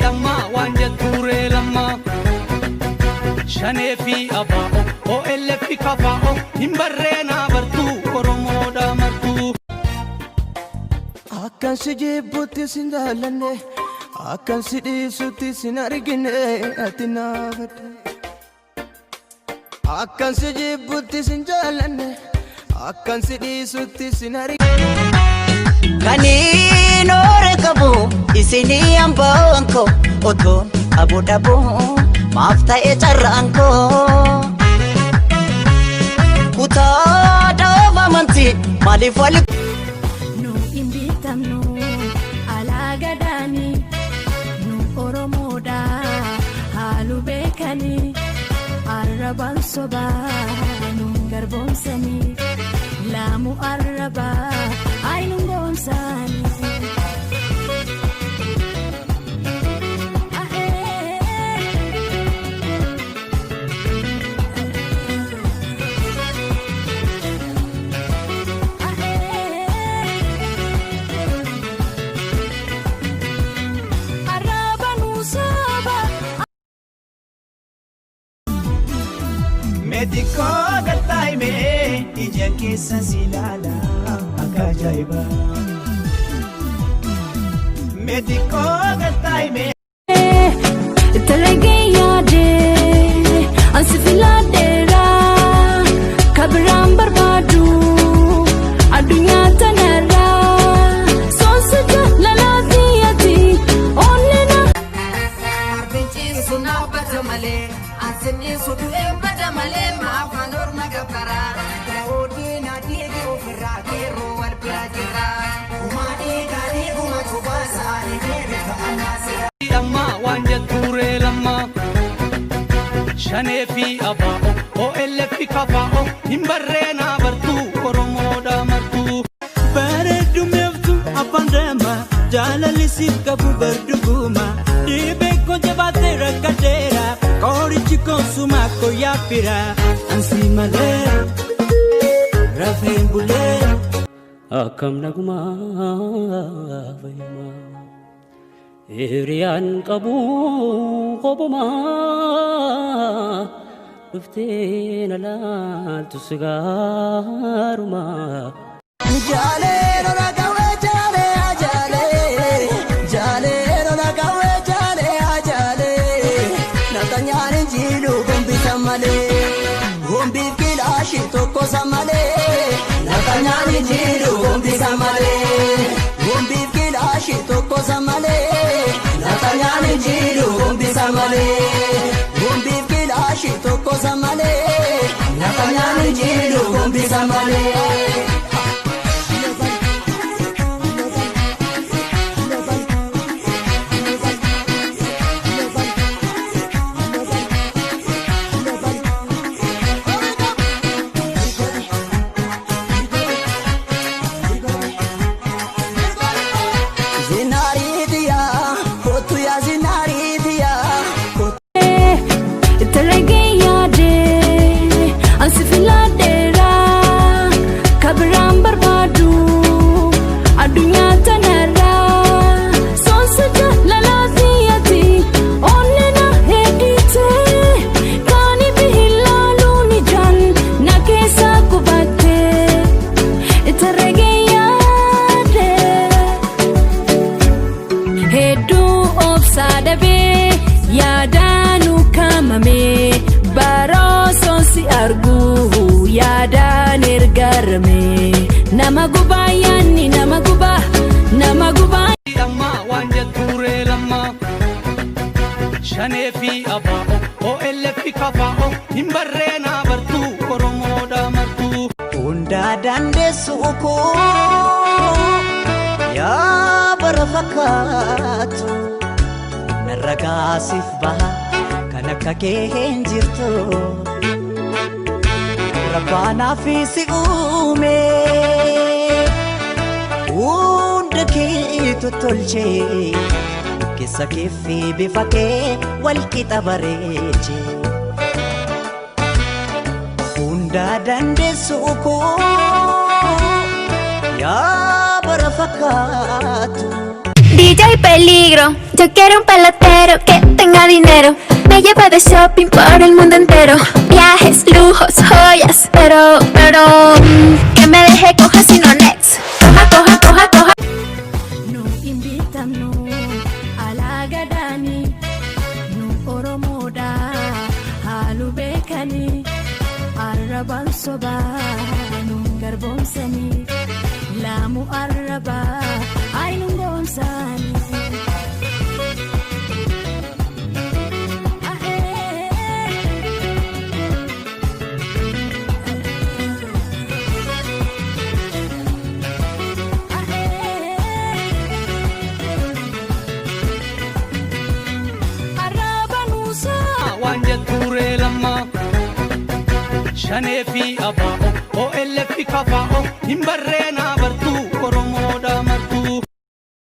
lama wanja ture lama shane fi aba o elle fi kafa o imbarena bartu oromoda martu akan sijibuti sindalane akan sidi suti sinarigine atinabad akan sijibuti sindalane akan sidi suti sinarigine kanin ore kabu isini ambanko oton abu dabu mafta e charranko kuta dava manti malifal no imbitamno alagadani no oromoda halu bekani araban soba no garbon sani lamu araba ainun gomsani Mediko gatay me ija kesa silala akajaiba Mediko gatay me Talageya de ansifila dera kabram barbadu adunya tanara sonsata lalatiyati onena arbichi suna batamale asini sudu batamale ma fanor magabara odi nadigi ofra kero wal plajira umani gani kuma tubasa ni beta anase lama wanja ture lama shane fi aba o elle fi kafa o imbarena bartu oromoda martu Baredu meftu apandema jalali sikabu berduguma dibe ko jabate rakadera kori chikonsuma ko yapira ansimale rafen bule akam naguma vayma eriyan qabu qobuma uftina la tusgaruma jale no la kawe jale ajale jale no la kawe jale ajale natanyani jilu gombi samale gombi kilashi toko samale natanyani jilu gombi samale gombi kilashi toko samale natanyani jilu gombi samale gombi kilashi toko samale natanyani jilu gombi samale Talageya de ansifila dera kabram barbadu adunya tanara sonsata lalatiyati onena hedite kani bihilalu nijan nakesa kubate talageya de hedu of sadabe yadanu kamame baroson si argu yadan ergarme nama gubayani nama guba lama wanja ture lama shane fi aba o elle fi kafa o imbarena bartu oromoda martu unda dandesu ko ya barafakatu narragasif baha kanaka kenjirto rabbana fi siume unda ke tolche kisa kefi bifake wal kitabareche unda dandesu ko ya barafakatu DJ hay peligro. Yo quiero un pelotero que tenga dinero. Me lleva de shopping por el mundo entero. Viajes, lujos, joyas. Pero, que me deje coja sino next. Coja. Nu invitam nu alagadani. Nu oromoda halu bekani. Arraban soba nu garbomsani. Lamu arraba ay nu gomsani. waan jettuuree lammaa shanee fi abaa'o OLF kafaa'o hin barreenaa